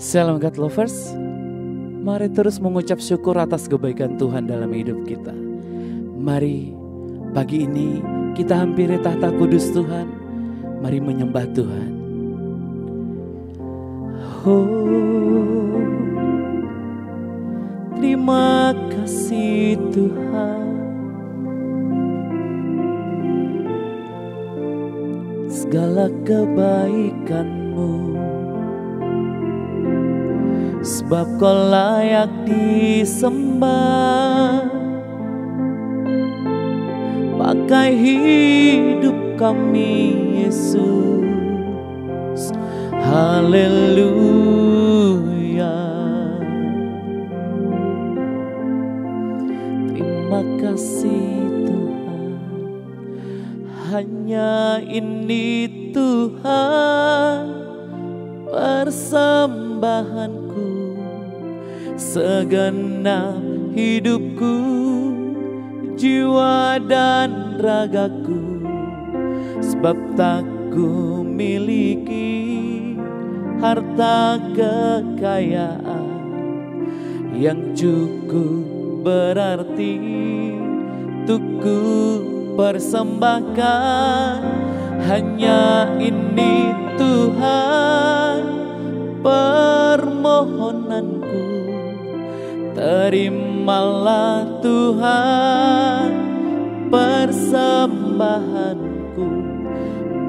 Shalom God Lovers, mari terus mengucap syukur atas kebaikan Tuhan dalam hidup kita. Mari pagi ini kita hampiri tahta kudus Tuhan. Mari menyembah Tuhan. Oh, terima kasih Tuhan, segala kebaikan-Mu, sebab Kau layak disembah. Pakai hidup kami Yesus, haleluya. Terima kasih Tuhan, hanya ini Tuhan persembahanku, segenap hidupku, jiwa dan ragaku, sebab tak ku miliki harta kekayaan yang cukup berarti untuk ku persembahkan. Hanya ini Tuhan permohonanku, terimalah Tuhan persembahanku.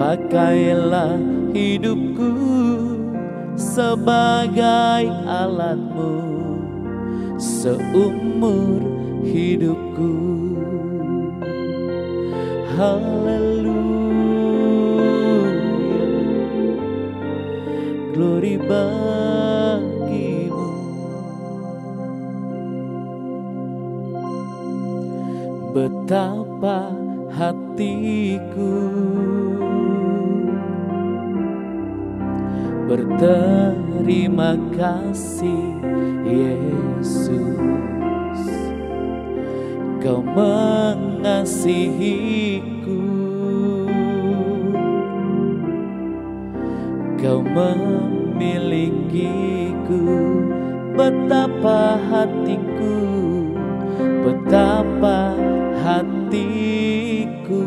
Pakailah hidupku sebagai alat-Mu seumur hidupku. Haleluya, glory bagi-Mu. Betapa hatiku berterima kasih Yesus, Kau mengasihiku, Kau memilikiku. Betapa hatiku, betapa hatiku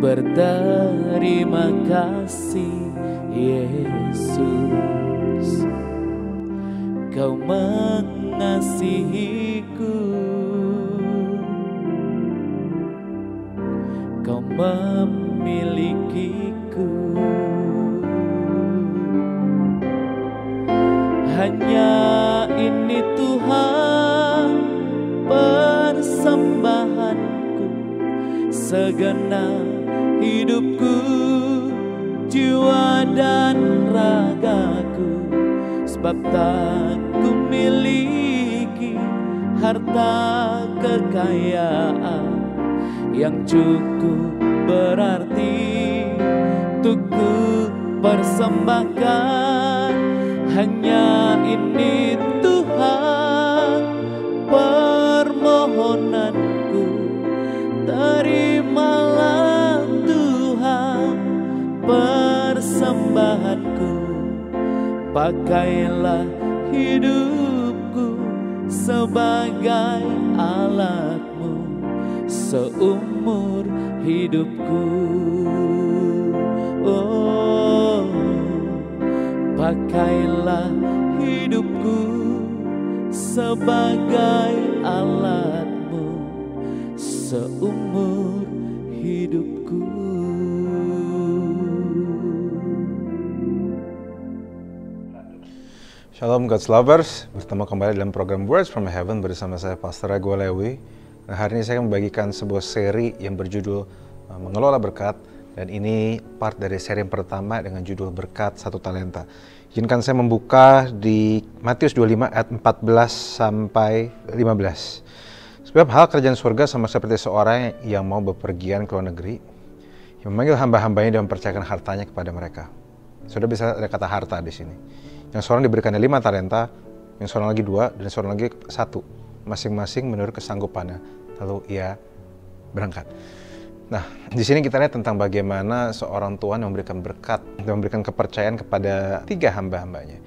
berterima kasih Yesus, Kau mengasihiku, memilikiku. Hanya ini Tuhan persembahanku, segenap hidupku, jiwa dan ragaku. Sebab tak ku miliki harta kekayaan yang cukup berarti untuk ku persembahkan. Hanya ini Tuhan permohonanku, terimalah Tuhan persembahanku. Pakailah hidupku sebagai alatmu seumur hidupku. Oh, pakailah hidupku sebagai alatmu seumur hidupku. Shalom God's Lovers, bertemu kembali dalam program Words from Heaven bersama saya Pastor Rago Lewi. Nah, hari ini saya akan membagikan sebuah seri yang berjudul Mengelola Berkat, dan ini part dari seri yang pertama dengan judul Berkat Satu Talenta. Izinkan saya membuka di Matius 25 ayat 14 sampai 15. Sebab hal kerajaan surga sama seperti seorang yang mau bepergian ke luar negeri, yang memanggil hamba-hambanya dan mempercayakan hartanya kepada mereka. Sudah bisa ada kata harta di sini. Yang seorang diberikannya 5 talenta, yang seorang lagi 2, dan seorang lagi 1. Masing-masing menurut kesanggupannya. Lalu ia berangkat. Nah, di sini kita lihat tentang bagaimana seorang Tuhan yang memberikan berkat dan memberikan kepercayaan kepada 3 hamba-hambanya.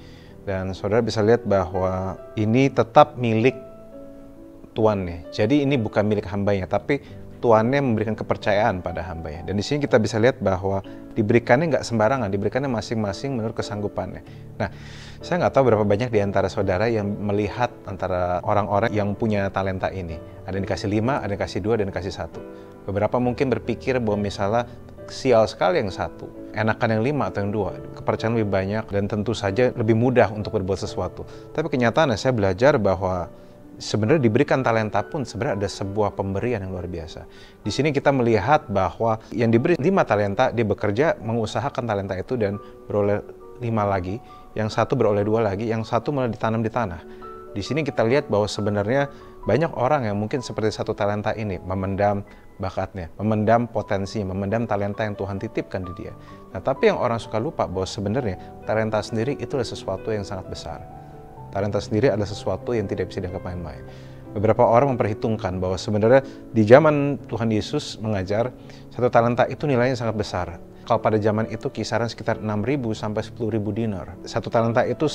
Dan saudara bisa lihat bahwa ini tetap milik tuannya. Jadi ini bukan milik hambanya, tapi tuannya memberikan kepercayaan pada hambanya. Dan di sini kita bisa lihat bahwa diberikannya nggak sembarangan, diberikannya masing-masing menurut kesanggupannya. Nah, saya nggak tahu berapa banyak di antara saudara yang melihat antara orang-orang yang punya talenta ini. Ada yang dikasih 5, ada yang dikasih 2, dan dikasih 1. Beberapa mungkin berpikir bahwa misalnya sial sekali yang 1, enakan yang 5 atau yang 2, kepercayaan lebih banyak dan tentu saja lebih mudah untuk berbuat sesuatu. Tapi kenyataannya saya belajar bahwa sebenarnya diberikan talenta pun sebenarnya ada sebuah pemberian yang luar biasa. Di sini kita melihat bahwa yang diberi 5 talenta, dia bekerja mengusahakan talenta itu dan beroleh 5 lagi, yang 1 beroleh 2 lagi, yang 1 malah ditanam di tanah. Di sini kita lihat bahwa sebenarnya banyak orang yang mungkin seperti 1 talenta ini memendam bakatnya, memendam potensinya, memendam talenta yang Tuhan titipkan di dia. Nah, tapi yang orang suka lupa bahwa sebenarnya talenta sendiri itu adalah sesuatu yang sangat besar. Talenta sendiri adalah sesuatu yang tidak bisa dianggap main-main. Beberapa orang memperhitungkan bahwa sebenarnya di zaman Tuhan Yesus mengajar, 1 talenta itu nilainya sangat besar. Kalau pada zaman itu kisaran sekitar 6.000 sampai 10.000 dinar. 1 talenta itu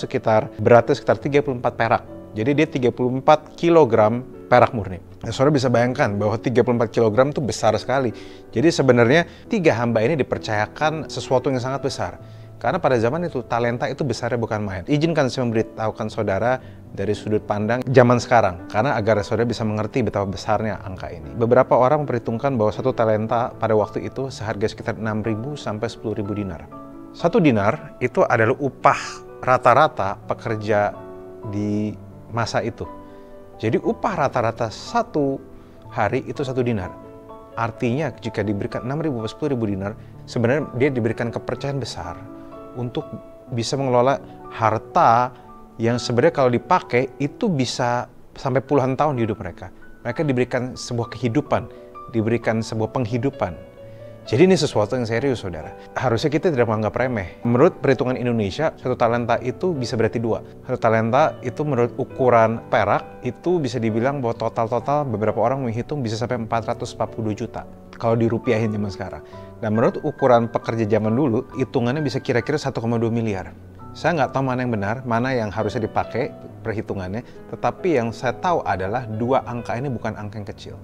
beratnya sekitar 34 perak. Jadi dia 34 kilogram perak murni. Nah, saudara bisa bayangkan bahwa 34 kilogram itu besar sekali. Jadi sebenarnya 3 hamba ini dipercayakan sesuatu yang sangat besar. Karena pada zaman itu talenta itu besarnya bukan main. Izinkan saya memberitahukan saudara dari sudut pandang zaman sekarang, karena agar saudara bisa mengerti betapa besarnya angka ini. Beberapa orang memperhitungkan bahwa 1 talenta pada waktu itu seharga sekitar 6.000 sampai 10.000 dinar. 1 dinar itu adalah upah rata-rata pekerja di masa itu. Jadi upah rata-rata 1 hari itu 1 dinar. Artinya jika diberikan 6.000 atau 10.000 dinar, sebenarnya dia diberikan kepercayaan besar untuk bisa mengelola harta yang sebenarnya kalau dipakai itu bisa sampai puluhan tahun di hidup mereka. Mereka diberikan sebuah kehidupan, diberikan sebuah penghidupan. Jadi ini sesuatu yang serius, saudara. Harusnya kita tidak menganggap remeh. Menurut perhitungan Indonesia, 1 talenta itu bisa berarti 2. 1 talenta itu menurut ukuran perak, itu bisa dibilang bahwa total beberapa orang menghitung bisa sampai 442 juta. Kalau dirupiahin zaman sekarang. Dan menurut ukuran pekerja zaman dulu, hitungannya bisa kira-kira 1,2 miliar. Saya nggak tahu mana yang benar, mana yang harusnya dipakai perhitungannya. Tetapi yang saya tahu adalah 2 angka ini bukan angka yang kecil.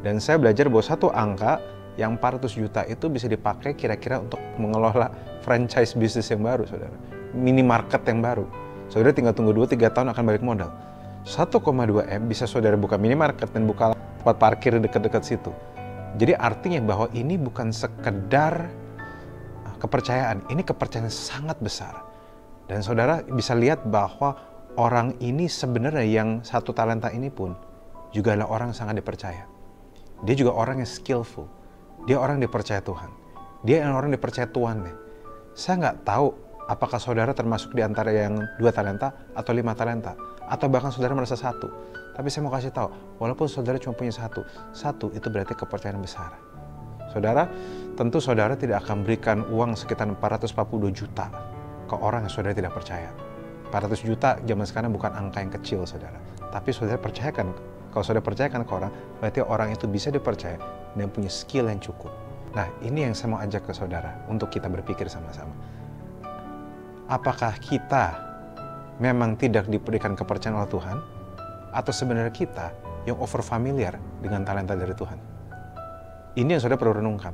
Dan saya belajar bahwa 1 angka yang 400 juta itu bisa dipakai kira-kira untuk mengelola franchise bisnis yang baru, saudara. Minimarket yang baru. Saudara tinggal tunggu 2-3 tahun akan balik modal. 1,2 M bisa saudara buka minimarket dan buka tempat parkir dekat-dekat situ. Jadi artinya bahwa ini bukan sekedar kepercayaan, ini kepercayaan yang sangat besar. Dan saudara bisa lihat bahwa orang ini sebenarnya yang 1 talenta ini pun juga adalah orang yang sangat dipercaya. Dia juga orang yang skillful. Dia orang yang dipercaya Tuhan. Dia orang yang dipercaya Tuhannya. Saya nggak tahu apakah saudara termasuk di antara yang 2 talenta atau 5 talenta. Atau bahkan saudara merasa 1. Tapi saya mau kasih tahu, walaupun saudara cuma punya 1 itu berarti kepercayaan besar. Saudara, tentu saudara tidak akan berikan uang sekitar 442 juta ke orang yang saudara tidak percaya. 400 juta zaman sekarang bukan angka yang kecil, saudara. Tapi saudara percayakan, kalau saudara percayakan ke orang, berarti orang itu bisa dipercaya dan punya skill yang cukup. Nah, ini yang saya mau ajak ke saudara untuk kita berpikir sama-sama. Apakah kita memang tidak diberikan kepercayaan oleh Tuhan? Atau sebenarnya kita yang over familiar dengan talenta dari Tuhan? Ini yang saudara perlu renungkan.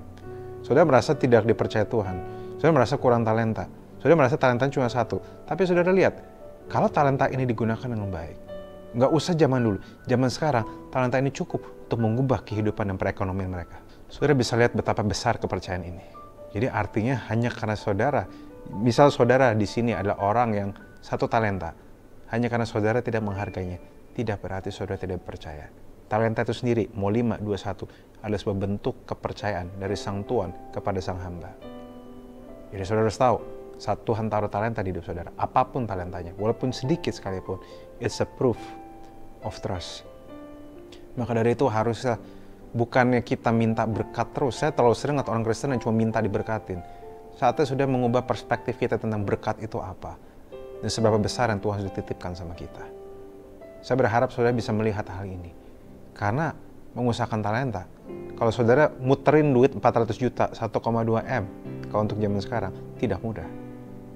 Saudara merasa tidak dipercaya Tuhan. Saudara merasa kurang talenta. Saudara merasa talentanya cuma 1. Tapi saudara lihat, kalau talenta ini digunakan dengan baik, nggak usah zaman dulu. Zaman sekarang, talenta ini cukup untuk mengubah kehidupan dan perekonomian mereka. Saudara bisa lihat betapa besar kepercayaan ini. Jadi artinya hanya karena saudara, misal saudara di sini adalah orang yang 1 talenta, hanya karena saudara tidak menghargainya, tidak berarti saudara tidak percaya. Talenta itu sendiri, mau 5, 2, 1, adalah sebuah bentuk kepercayaan dari sang Tuhan kepada sang hamba. Jadi saudara harus tahu, saat Tuhan taruh talenta di hidup saudara, apapun talentanya, walaupun sedikit sekalipun, it's a proof of trust. Maka dari itu harusnya bukannya kita minta berkat terus. Saya terlalu sering lihat orang Kristen yang cuma minta diberkatin. Saatnya sudah mengubah perspektif kita tentang berkat itu apa, dan seberapa besar yang Tuhan sudah titipkan sama kita. Saya berharap saudara bisa melihat hal ini. Karena mengusahakan talenta, kalau saudara muterin duit 400 juta, 1,2 M, kalau untuk zaman sekarang, tidak mudah.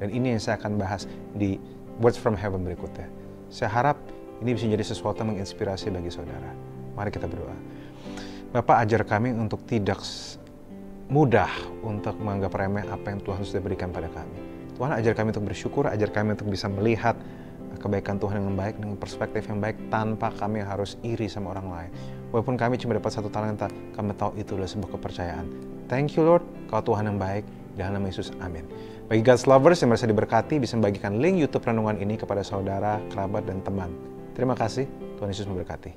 Dan ini yang saya akan bahas di Words from Heaven berikutnya. Saya harap ini bisa menjadi sesuatu yang menginspirasi bagi saudara. Mari kita berdoa. Bapak, ajar kami untuk tidak mudah untuk menganggap remeh apa yang Tuhan sudah berikan pada kami. Tuhan, ajar kami untuk bersyukur, ajar kami untuk bisa melihat kebaikan Tuhan yang baik, dengan perspektif yang baik, tanpa kami harus iri sama orang lain. Walaupun kami cuma dapat 1 talenta, kami tahu itu adalah sebuah kepercayaan. Thank you Lord, Kau Tuhan yang baik, dalam nama Yesus, amin. Bagi God's lovers yang merasa diberkati, bisa membagikan link YouTube renungan ini kepada saudara, kerabat, dan teman. Terima kasih, Tuhan Yesus memberkati.